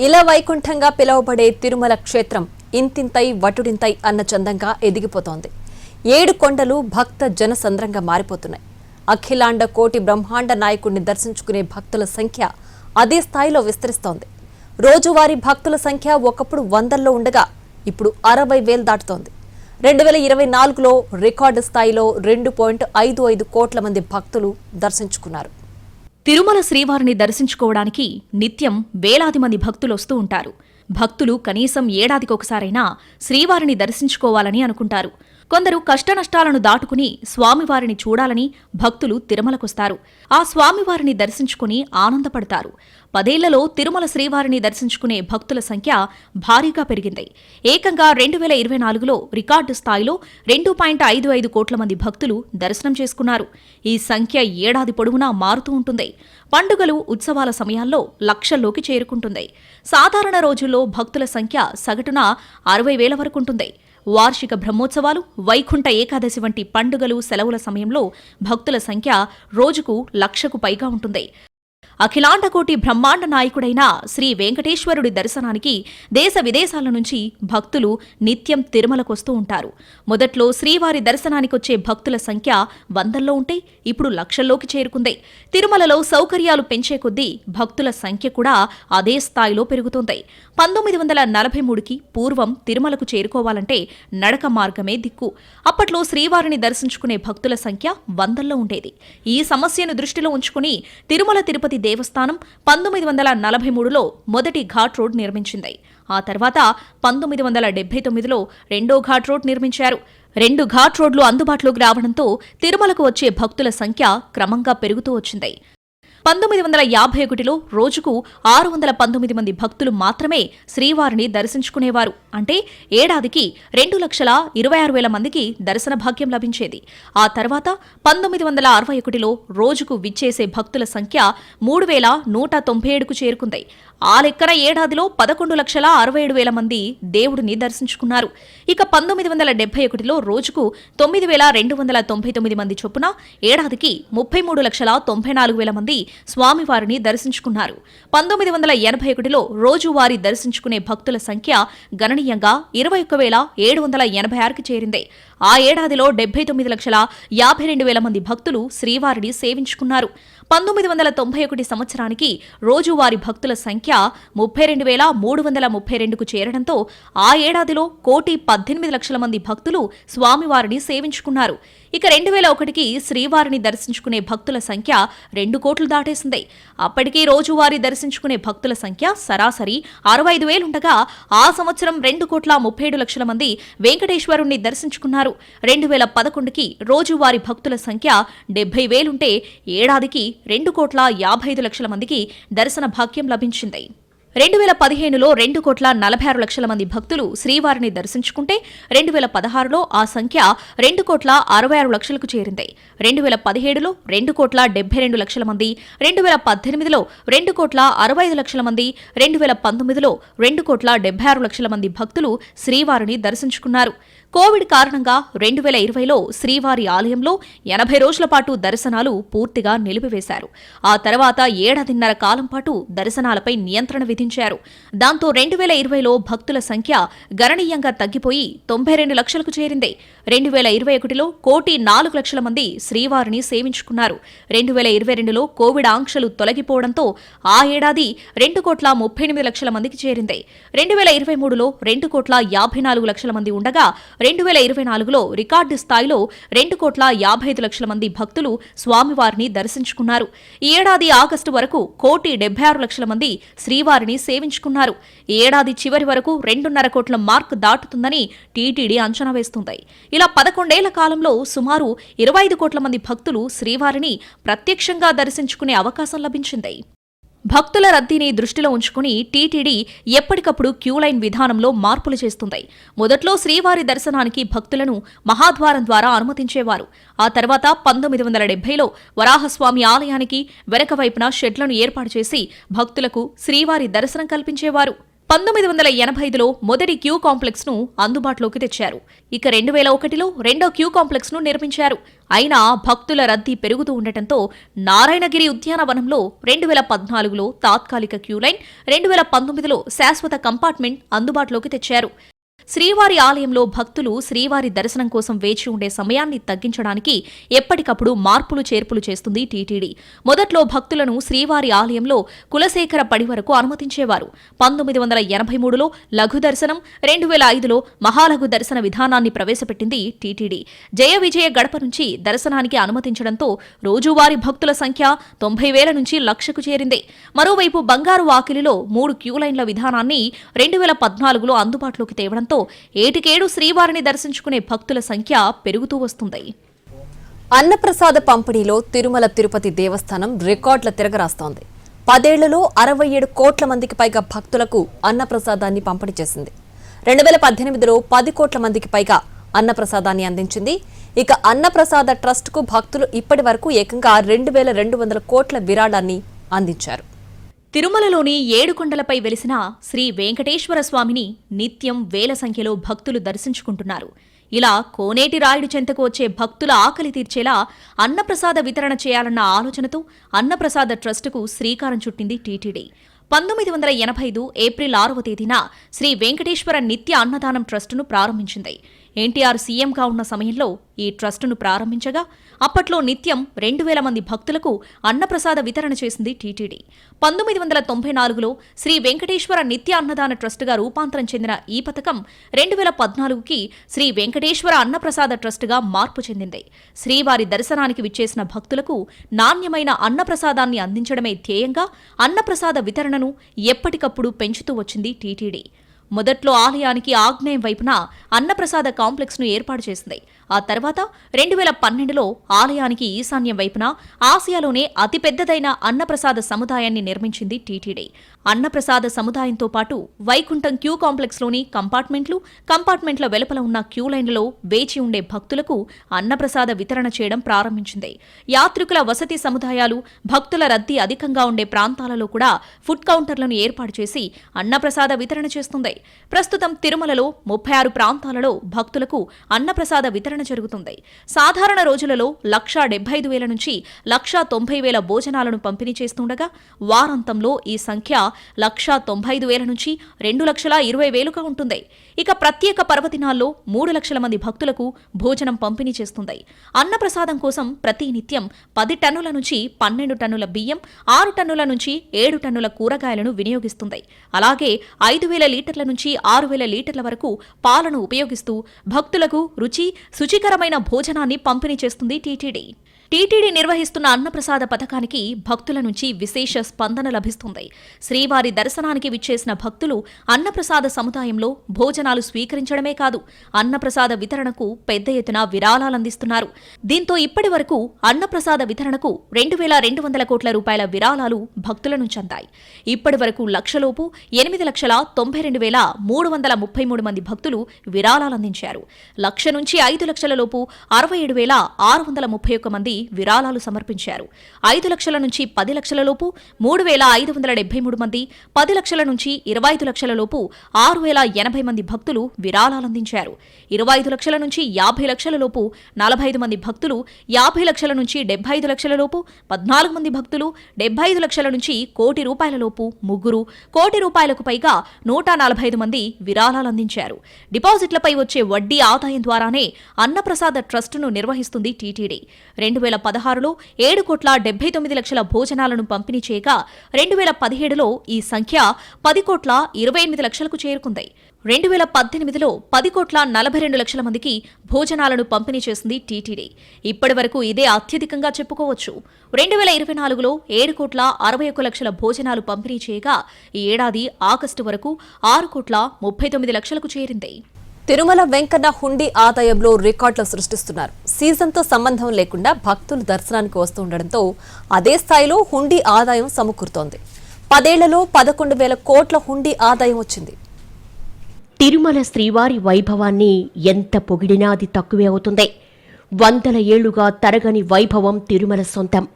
ఇలా వైకుంఠంగా పిలువబడే తిరుమల క్షేత్రం ఇంతింతై వటుడింతై అన్న చందంగా ఎదిగిపోతోంది. 7 కొండలు భక్త జనసంద్రంగా మారిపోతున్నాయి. అఖిలాండ కోటి బ్రహ్మాండ నాయకుడిని దర్శించుకునే భక్తుల సంఖ్య అదే స్థాయిలో విస్తరిస్తోంది. రోజువారీ భక్తుల సంఖ్య ఒకప్పుడు 100ల్లో ఉండగా ఇప్పుడు 60,000 దాటుతోంది. 2024లో రికార్డు స్థాయిలో 2.55 కోట్ల మంది భక్తులు దర్శించుకున్నారు. తిరుమల శ్రీవారిని దర్శించుకోవడానికి నిత్యం వేలాది మంది భక్తులు వస్తూ ఉంటారు. భక్తులు కనీసం ఏడాదికొకసారైనా శ్రీవారిని దర్శించుకోవాలని అనుకుంటారు. కొందరు కష్టనష్టాలను దాటుకుని స్వామివారిని చూడాలని భక్తులు తిరుమలకొస్తారు. ఆ స్వామివారిని దర్శించుకుని ఆనందపడతారు. 10 ఏళ్లలో తిరుమల శ్రీవారిని దర్శించుకునే భక్తుల సంఖ్య భారీగా పెరిగింది. ఏకంగా 2024లో రికార్డు స్థాయిలో 2.55 కోట్ల మంది భక్తులు దర్శనం చేసుకున్నారు. ఈ సంఖ్య ఏడాది పొడవునా మారుతూ ఉంటుంది. పండుగలు, ఉత్సవాల సమయాల్లో లక్షల్లోకి చేరుకుంటుంది. సాధారణ రోజుల్లో భక్తుల సంఖ్య సగటున 60,000 వరకుంటుంది. వార్షిక బ్రహ్మోత్సవాలు, వైకుంఠ ఏకాదశి వంటి పండుగలు, సెలవుల సమయంలో భక్తుల సంఖ్య రోజుకు 1,00,000కు పైగా ఉంటుంది. అఖిలాండకోటి బ్రహ్మాండ నాయకుడైన శ్రీ వెంకటేశ్వరుడి దర్శనానికి దేశ విదేశాల నుంచి భక్తులు నిత్యం తిరుమలకొస్తూ ఉంటారు. మొదట్లో శ్రీవారి దర్శనానికొచ్చే భక్తుల సంఖ్య 100ల్లో ఉంటే ఇప్పుడు 1,00,000లోకి చేరుకుంది. తిరుమలలో సౌకర్యాలు పెంచే కొద్దీ భక్తుల సంఖ్య కూడా అదే స్థాయిలో పెరుగుతోంది. 1943కి పూర్వం తిరుమలకు చేరుకోవాలంటే నడక మార్గమే దిక్కు. అప్పట్లో శ్రీవారిని దర్శించుకునే భక్తుల సంఖ్య 100ల్లో ఉండేది. ఈ సమస్యను దృష్టిలో ఉంచుకుని తిరుమల తిరుపతి దేవస్థానం 1943లో మొదటి ఘాట్ రోడ్ నిర్మించింది. ఆ తర్వాత 1979లో రెండో ఘాట్ రోడ్ నిర్మించారు. 2 ఘాట్ రోడ్లు అందుబాటులోకి రావడంతో తిరుమలకు వచ్చే భక్తుల సంఖ్య క్రమంగా పెరుగుతూ వచ్చింది. 1951లో రోజుకు 619 మంది భక్తులు మాత్రమే శ్రీవారిని దర్శించుకునేవారు. అంటే ఏడాదికి 2,26,000 మందికి దర్శన భాగ్యం లభించేది. ఆ తర్వాత 1961లో రోజుకు విచ్చేసే భక్తుల సంఖ్య 3,197కు చేరుకుంది. ఆ లెక్కన ఏడాదిలో 11,67,000 మంది దేవుడిని దర్శించుకున్నారు. ఇక 1971లో రోజుకు 9,299 మంది చొప్పున ఏడాదికి 33,94,000 మంది స్వామివారిని దర్శించుకున్నారు. 1981లో రోజువారీ దర్శించుకునే భక్తుల సంఖ్య గణనీయంగా 21,786కి చేరింది. ఆ ఏడాదిలో 79,52,000 మంది భక్తులు శ్రీవారిని సేవించుకున్నారు. 1991 సంవత్సరానికి రోజువారీ భక్తుల సంఖ్య 32,332కు చేరడంతో ఆ ఏడాదిలో 1,18,00,000 మంది భక్తులు స్వామివారిని సేవించుకున్నారు. ఇక 2001కి శ్రీవారిని దర్శించుకునే భక్తుల సంఖ్య 2 కోట్లు దాటేసింది. అప్పటికీ రోజువారీ దర్శించుకునే భక్తుల సంఖ్య సరాసరి 65,000 ఉండగా ఆ సంవత్సరం 2,37,00,000 మంది వెంకటేశ్వరుణ్ణి దర్శించుకున్నారు. 2011కి రోజువారీ భక్తుల సంఖ్య 70,000 ఉంటే ఏడాదికి 2,55,00,000 మందికి దర్శన భాగ్యం లభించింది. 2015లో 2,46,00,000 మంది భక్తులు శ్రీవారిని దర్శించుకుంటే 2016లో ఆ సంఖ్య 2,66,00,000కు చేరింది. 2017లో 2,72,00,000 మంది, 2018లో 2,65,00,000 మంది, 2019లో 2,76,00,000 మంది భక్తులు శ్రీవారిని దర్శించుకున్నారు. కోవిడ్ కారణంగా 2020లో శ్రీవారి ఆలయంలో 80 రోజుల పాటు దర్శనాలు పూర్తిగా నిలిపివేశారు. ఆ తర్వాత ఏడాదిన్నర కాలం పాటు దర్శనాలపై నియంత్రణ విధించారు. దాంతో 2020లో భక్తుల సంఖ్య గణనీయంగా తగ్గిపోయి 92 లక్షలకు చేరింది. 2021లో 1,04,00,000 మంది శ్రీవారిని సేవించుకున్నారు. 2022లో కోవిడ్ ఆంక్షలు తొలగిపోవడంతో ఆ ఏడాది 2,38,00,000 మందికి చేరింది. 2023లో 2,54,00,000 మంది ఉండగా 2024లో రికార్డు స్థాయిలో 2,55,00,000 మంది భక్తులు స్వామివారిని దర్శించుకున్నారు. ఈ ఏడాది ఆగస్టు వరకు 1,76,00,000 మంది శ్రీవారిని సేవించుకున్నారు. ఈ ఏడాది చివరి వరకు 2.5 కోట్ల మార్క్ దాటుతుందని టీటీడీ అంచనా వేస్తుంది. ఇలా 11 ఏళ్ల కాలంలో సుమారు 25 కోట్ల మంది భక్తులు శ్రీవారిని ప్రత్యక్షంగా దర్శించుకునే అవకాశం లభించింది. భక్తుల రద్దీని దృష్టిలో ఉంచుకుని టీటీడీ ఎప్పటికప్పుడు క్యూలైన్ విధానంలో మార్పులు చేస్తుంది. మొదట్లో శ్రీవారి దర్శనానికి భక్తులను మహాద్వారం ద్వారా అనుమతించేవారు. ఆ తర్వాత 1970లో వరాహస్వామి ఆలయానికి వెనక వైపున షెడ్లను ఏర్పాటు చేసి భక్తులకు శ్రీవారి దర్శనం కల్పించేవారు. 1985లో మొదటి క్యూ కాంప్లెక్స్ ను అందుబాటులోకి తెచ్చారు. ఇక 2001లో రెండో క్యూ కాంప్లెక్స్ ను నిర్మించారు. అయినా భక్తుల రద్దీ పెరుగుతూ ఉండటంతో నారాయణగిరి ఉద్యానవనంలో 2014లో తాత్కాలిక క్యూ లైన్, 2019లో శాశ్వత కంపార్ట్మెంట్ అందుబాటులోకి తెచ్చారు. శ్రీవారి ఆలయంలో భక్తులు శ్రీవారి దర్శనం కోసం వేచి ఉండే సమయాన్ని తగ్గించడానికి ఎప్పటికప్పుడు మార్పులు చేర్పులు చేస్తుంది టీటీడీ. మొదట్లో భక్తులను శ్రీవారి ఆలయంలో కులశేఖర పడి వరకు అనుమతించేవారు. 1983లో లఘు దర్శనం, 2005లో మహాలఘు దర్శన విధానాన్ని ప్రవేశపెట్టింది టీటీడీ. జయ విజయ గడప నుంచి దర్శనానికి అనుమతించడంతో రోజువారీ భక్తుల సంఖ్య 90,000 నుంచి 1,00,000కు చేరింది. మరోవైపు బంగారు వాకిలిలో 3 క్యూ లైన్ల విధానాన్ని 2014లో అందుబాటులోకి తేవడంతో ఏటికేడు శ్రీవారిని దర్శించుకునే భక్తుల సంఖ్య పెరుగుతూ వస్తుంది. అన్నప్రసాద పంపిణీలో తిరుమల తిరుపతి దేవస్థానం రికార్డుల తిరగరాస్తోంది. 10 ఏళ్లలో 67 కోట్ల మందికి పైగా భక్తులకు అన్నప్రసాదాన్ని పంపిణీ చేసింది. 2018లో 10 కోట్ల మందికి పైగా అన్నప్రసాదాన్ని అందించింది. ఇక అన్నప్రసాద ట్రస్టుకు భక్తులు ఇప్పటి వరకు ఏకంగా 2,200 కోట్ల విరాళాన్ని అందించారు. తిరుమలలోని 7 కొండలపై వెలిసిన శ్రీ వెంకటేశ్వర స్వామిని నిత్యం వేల సంఖ్యలో భక్తులు దర్శించుకుంటున్నారు. ఇలా కోనేటి రాయుడు చెంతకు వచ్చే భక్తుల ఆకలి తీర్చేలా అన్నప్రసాద వితరణ చేయాలన్న ఆలోచనతో అన్నప్రసాద ట్రస్టుకు శ్రీకారం చుట్టింది టీటీడీ. 1985 ఏప్రిల్ 6వ తేదీన శ్రీ వెంకటేశ్వర నిత్య అన్నదానం ట్రస్టును ప్రారంభించింది. ఎన్టీఆర్ సీఎంగా ఉన్న సమయంలో ఈ ట్రస్టును ప్రారంభించగా అప్పట్లో నిత్యం 2,000 మంది భక్తులకు అన్నప్రసాద వితరణ చేసింది టీటీడీ. 1994లో శ్రీ వెంకటేశ్వర నిత్య అన్నదాన ట్రస్టుగా రూపాంతరం చెందిన ఈ పథకం 2014కి శ్రీ వెంకటేశ్వర అన్నప్రసాద ట్రస్టుగా మార్పు చెందింది. శ్రీవారి దర్శనానికి విచ్చేసిన భక్తులకు నాణ్యమైన అన్నప్రసాదాన్ని అందించడమే ధ్యేయంగా అన్నప్రసాద వితరణను ఎప్పటికప్పుడు పెంచుతూ వచ్చింది టీటీడీ. మొదట్లో ఆలయానికి ఆగ్నేయం వైపున అన్నప్రసాద కాంప్లెక్స్ ను ఏర్పాటు చేసింది. ఆ తర్వాత 2012లో ఆలయానికి ఈశాన్యం వైపున ఆసియాలోనే అతిపెద్దదైన అన్నప్రసాద సముదాయాన్ని నిర్మించింది టీటీడీ. అన్నప్రసాద సముదాయంతో పాటు వైకుంఠం క్యూ కాంప్లెక్స్లోని కంపార్ట్మెంట్ల వెలుపల ఉన్న క్యూ లైన్లలో వేచి ఉండే భక్తులకు అన్నప్రసాద వితరణ చేయడం ప్రారంభించింది. యాత్రికుల వసతి సముదాయాలు, భక్తుల రద్దీ అధికంగా ఉండే ప్రాంతాలలో కూడా ఫుడ్ కౌంటర్లను ఏర్పాటు చేసి అన్నప్రసాద వితరణ చేస్తుంది. ప్రస్తుతం తిరుమలలో 36 ప్రాంతాలలో భక్తులకు అన్నప్రసాద వితరణ జరుగుతుంది. సాధారణ రోజులలో 1,75,000 నుంచి 1,90,000 భోజనాలను పంపిణీ చేస్తుండగా వారాంతంలో ఈ సంఖ్య 1,95,000 నుంచి 2,20,000గా ఉంటుంది. ఇక ప్రత్యేక పర్వదినాల్లో 3 లక్షల మంది భక్తులకు భోజనం పంపిణీ చేస్తుంది. అన్నప్రసాదం కోసం ప్రతి నిత్యం 10 టన్నుల నుంచి 12 టన్నుల బియ్యం, 6 టన్నుల నుంచి 7 టన్నుల కూరగాయలను వినియోగిస్తుంది. అలాగే 5,000 లీటర్ల నుంచి 6,000 లీటర్ల వరకు పాలను ఉపయోగిస్తూ భక్తులకు రుచి, శుచికరమైన భోజనాన్ని పంపిణీ చేస్తుంది టీటీడీ. టీటీడీ నిర్వహిస్తున్న అన్నప్రసాద పథకానికి భక్తుల నుంచి విశేష స్పందన లభిస్తుంది. శ్రీవారి దర్శనానికి విచ్చేసిన భక్తులు అన్నప్రసాద సముదాయంలో భోజనాలు స్వీకరించడమే కాదు, అన్నప్రసాద వితరణకు పెద్ద ఎత్తున విరాళాలందిస్తున్నారు. దీంతో ఇప్పటి వరకు అన్నప్రసాద వితరణకు 2,200 కోట్ల రూపాయల విరాళాలు భక్తుల నుంచి అందాయి. ఇప్పటి వరకు 1,00,000లోపు 8,92,333 మంది భక్తులు విరాళాలందించారు. 1,00,000 నుంచి 5,00,000 లోపు 67,631 మంది విరాళాలు సమర్పించారు. 5 లక్షల నుంచి 10 లక్షల లోపు 3,573 మంది, 10 లక్షల నుంచి 25 లక్షల లోపు 6,080 మంది భక్తులు విరాళాలందించారు. 25 లక్షల నుంచి 50 లక్షల లోపు 45 మంది భక్తులు, 50 లక్షల నుంచి 75 లక్షల లోపు 14 మంది భక్తులు, 75 లక్షల నుంచి కోటి రూపాయల లోపు 3, కోటి రూపాయలకు పైగా 145 మంది విరాళాలందించారు. డిపాజిట్లపై వచ్చే వడ్డీ ఆదాయం ద్వారానే అన్నప్రసాద ట్రస్టును నిర్వహిస్తుంది టీటీడీ. 2016లో 7,79,00,000 భోజనాలను పంపిణీ చేయగా 2017లో ఈ సంఖ్య 10,28,00,000కు చేరుకుంది. 2018లో 10,42,00,000 మందికి భోజనాలను పంపిణీ చేసింది టీటీడీ. ఇప్పటి వరకు ఇదే అత్యధికంగా చెప్పుకోవచ్చు. 2024లో 7,61,00,000 భోజనాలు పంపిణీ చేయగా ఈ ఏడాది ఆగస్టు వరకు 6,39,00,000కు చేరింది. తిరుమల వెంకన్న హుండీ ఆదాయంలో రికార్డులు సృష్టిస్తున్నారు. సీజన్తో సంబంధం లేకుండా భక్తులు దర్శనానికి వస్తుండటంతో అదే స్థాయిలో హుండీ ఆదాయం సమకూరుతోంది. 10 ఏళ్లలో 11,000 కోట్ల హుండీ ఆదాయం వచ్చింది. తిరుమల శ్రీవారి వైభవాన్ని ఎంత పొగిడినా అది తక్కువే అవుతుంది. 100 ఏళ్లుగా తరగని వైభవం తిరుమల సొంతం.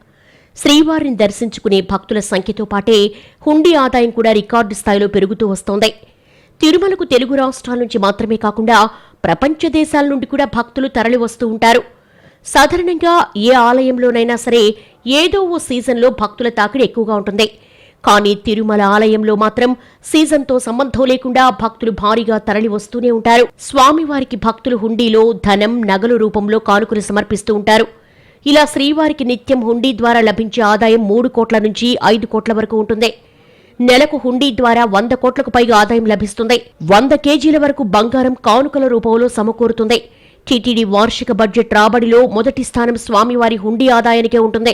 శ్రీవారిని దర్శించుకునే భక్తుల సంఖ్యతో పాటే హుండీ ఆదాయం కూడా రికార్డు స్థాయిలో పెరుగుతూ వస్తోంది. తిరుమలకు తెలుగు రాష్ట్రాల నుంచి మాత్రమే కాకుండా ప్రపంచ దేశాల నుండి కూడా భక్తులు తరలివస్తూ ఉంటారు. సాధారణంగా ఏ ఆలయంలోనైనా సరే ఏదో ఓ సీజన్లో భక్తుల తాకిడి ఎక్కువగా ఉంటుంది. కానీ తిరుమల ఆలయంలో మాత్రం సీజన్తో సంబంధం లేకుండా భక్తులు భారీగా తరలి వస్తూనే ఉంటారు. స్వామివారికి భక్తులు హుండీలో ధనం, నగలు రూపంలో కానుకలు సమర్పిస్తూ ఉంటారు. ఇలా శ్రీవారికి నిత్యం హుండీ ద్వారా లభించే ఆదాయం 3 కోట్ల నుంచి 5 కోట్ల వరకు ఉంటుంది. నెలకు హుండీ ద్వారా 100 కోట్లకు పైగా ఆదాయం లభిస్తుంది. 100 కేజీల వరకు బంగారం కానుకల రూపంలో సమకూరుతుంది. టీటీడీ వార్షిక బడ్జెట్ రాబడిలో మొదటి స్థానం స్వామివారి హుండీ ఆదాయానికే ఉంటుంది.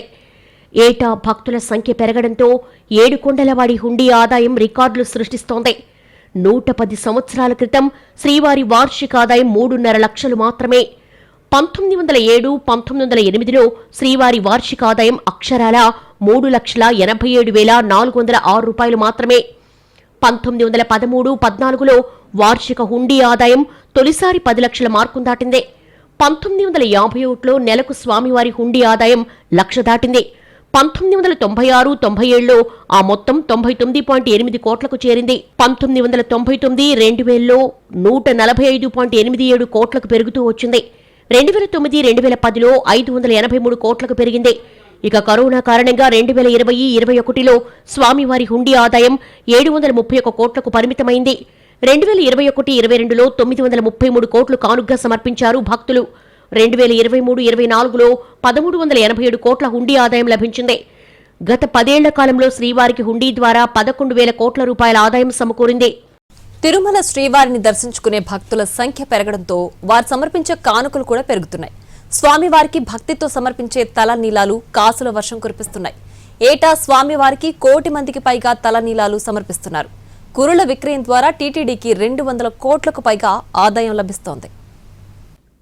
ఏటా భక్తుల సంఖ్య పెరగడంతో 7 కొండలవాడి హుండీ ఆదాయం రికార్డులు సృష్టిస్తోంది. 110 సంవత్సరాల క్రితం శ్రీవారి వార్షిక ఆదాయం 3.5 లక్షలు మాత్రమే. 1907, 1908లో శ్రీవారి వార్షిక ఆదాయం అక్షరాల 3,87,406 రూపాయలు మాత్రమే. 1913, 14లో వార్షిక హుండీ ఆదాయం తొలిసారి 10 లక్షల మార్కును దాటింది. 1951లో నెలకు స్వామివారి హుండీ ఆదాయం 1 లక్ష దాటింది. 1996, 97లో ఆ మొత్తం 99.8 కోట్లకు చేరింది. 1999, 2000లో 145.87 కోట్లకు పెరుగుతూ వచ్చింది. 2009, 2010లో 583 కోట్లకు పెరిగింది. ఇక కరోనా కారణంగా 2020, 2021లో స్వామివారి హుండీ ఆదాయం 731 కోట్లకు పరిమితమైంది. 2021, 22లో 933 కోట్లు కానుగ్గా సమర్పించారు భక్తులు. 2023, 24లో 1387 కోట్ల హుండీ ఆదాయం లభించింది. గత 10 ఏళ్ల కాలంలో శ్రీవారికి హుండీ ద్వారా 11,000 కోట్ల రూపాయల ఆదాయం సమకూరింది. తిరుమల శ్రీవారిని దర్శించుకునే భక్తుల సంఖ్య పెరగడంతో వారు సమర్పించే కానుకలు కూడా పెరుగుతున్నాయి. స్వామివారికి భక్తితో సమర్పించే తలనీలాలు కాసుల వర్షం కురిపిస్తున్నాయి. ఏటా స్వామివారికి 1 కోటి మందికి పైగా తలనీలాలు సమర్పిస్తున్నారు. కురుల విక్రయం ద్వారా టీటీడీకి 200 కోట్లకు పైగా ఆదాయం లభిస్తోంది.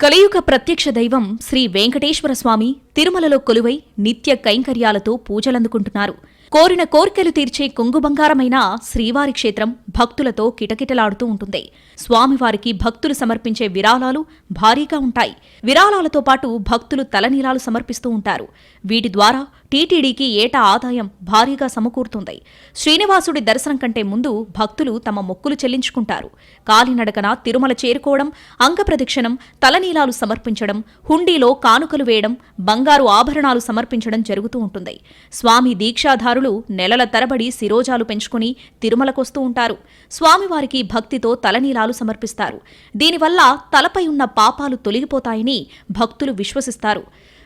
కలియుగ ప్రత్యక్ష దైవం శ్రీ వెంకటేశ్వర స్వామి తిరుమలలో కొలువై నిత్య కైంకర్యాలతో పూజలందుకుంటున్నారు. కోరిన కోర్కెలు తీర్చే కొంగు బంగారమైన శ్రీవారి క్షేత్రం భక్తులతో కిటకిటలాడుతూ ఉంటుంది. స్వామివారికి భక్తులు సమర్పించే విరాళాలు భారీగా ఉంటాయి. విరాళాలతో పాటు భక్తులు తలనీలాలు సమర్పిస్తూ ఉంటారు. వీటి ద్వారా టీటీడీకి ఏటా ఆదాయం భారీగా సమకూరుతుంది. శ్రీనివాసుడి దర్శనం కంటే ముందు భక్తులు తమ మొక్కులు చెల్లించుకుంటారు. కాలినడకన తిరుమల చేరుకోవడం, అంగప్రదక్షిణం, తలనీలాలు సమర్పించడం, హుండీలో కానుకలు వేయడం, బంగారు ఆభరణాలు సమర్పించడం జరుగుతూ ఉంటుంది. స్వామి దీక్షాధారులు నెలల తరబడి శిరోజాలు పెంచుకుని తిరుమలకొస్తూ ఉంటారు. స్వామివారికి భక్తితో తలనీలాలు సమర్పిస్తారు. దీనివల్ల తలపై ఉన్న పాపాలు తొలగిపోతాయని భక్తులు విశ్వసిస్తారు.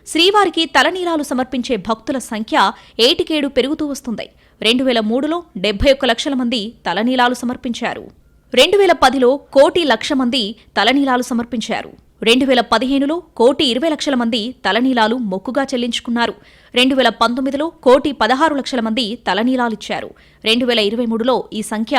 శ్రీవారికి తలనీలాలు సమర్పించే భక్తుల సంఖ్య ఏటికేడు పెరుగుతూ వస్తుంది. 2003లో 71 లక్షల మంది తలనీలాలు సమర్పించారు. 2010లో 1 కోటి లక్ష మంది తలనీలాలు సమర్పించారు. 2015లో 1,20 లక్షల మంది తలనీలాలు మొక్కుగా చెల్లించుకున్నారు. 2019లో 1,16 లక్షల మంది తలనీలాలిచ్చారు. 2023లో ఈ సంఖ్య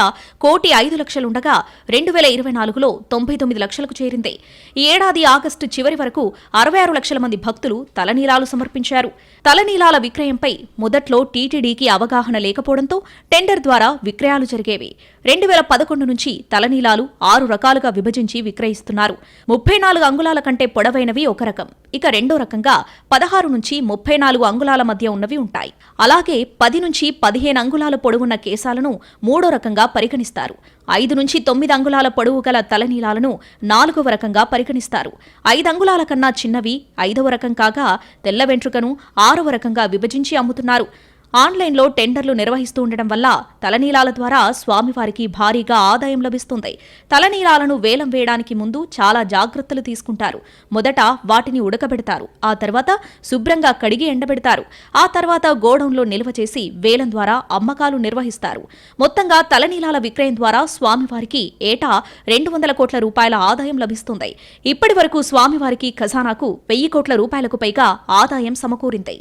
1,05 లక్షలుండగా 2024లో 99 లక్షలకు చేరింది. ఈ ఏడాది ఆగస్టు చివరి వరకు 66 లక్షల మంది భక్తులు తలనీలాలు సమర్పించారు. తలనీలాల విక్రయంపై మొదట్లో టీటీడీకి అవగాహన లేకపోవడంతో టెండర్ ద్వారా విక్రయాలు జరిగేవి. 2011 నుంచి తలనీలాలు 6 రకాలుగా విభజించి విక్రయిస్తున్నారు. 34 అంగుళాల కంటే పొడవైనవి ఒక రకం, ఇక రెండో రకంగా 16 నుంచి 34 అంగుళాల మధ్య ఉన్నవి ఉంటాయి. అలాగే 10 నుంచి 15 అంగుళాల పొడవున్న కేశాలను మూడో రకంగా పరిగణిస్తారు. 5 నుంచి 9 అంగుళాల పొడవు గల తలనీలాలను 4వ రకంగా పరిగణిస్తారు. 5 అంగుళాల కన్నా చిన్నవి 5వ రకం కాగా తెల్ల వెంట్రుకను 6వ రకంగా విభజించి అమ్ముతున్నారు. ఆన్లైన్లో టెండర్లు నిర్వహిస్తూ ఉండడం వల్ల తలనీలాల ద్వారా స్వామివారికి భారీగా ఆదాయం లభిస్తుంది. తలనీలాలను వేలం వేయడానికి ముందు చాలా జాగ్రత్తలు తీసుకుంటారు. మొదట వాటిని ఉడకబెడతారు. ఆ తర్వాత శుభ్రంగా కడిగి ఎండబెడతారు. ఆ తర్వాత గోడౌన్లో నిల్వ చేసి వేలం ద్వారా అమ్మకాలు నిర్వహిస్తారు. మొత్తంగా తలనీలాల విక్రయం ద్వారా స్వామివారికి ఏటా 200 కోట్ల రూపాయల ఆదాయం లభిస్తుంది. ఇప్పటి వరకు స్వామివారికి ఖజానాకు 1,000 కోట్ల రూపాయలకు పైగా ఆదాయం సమకూరింది.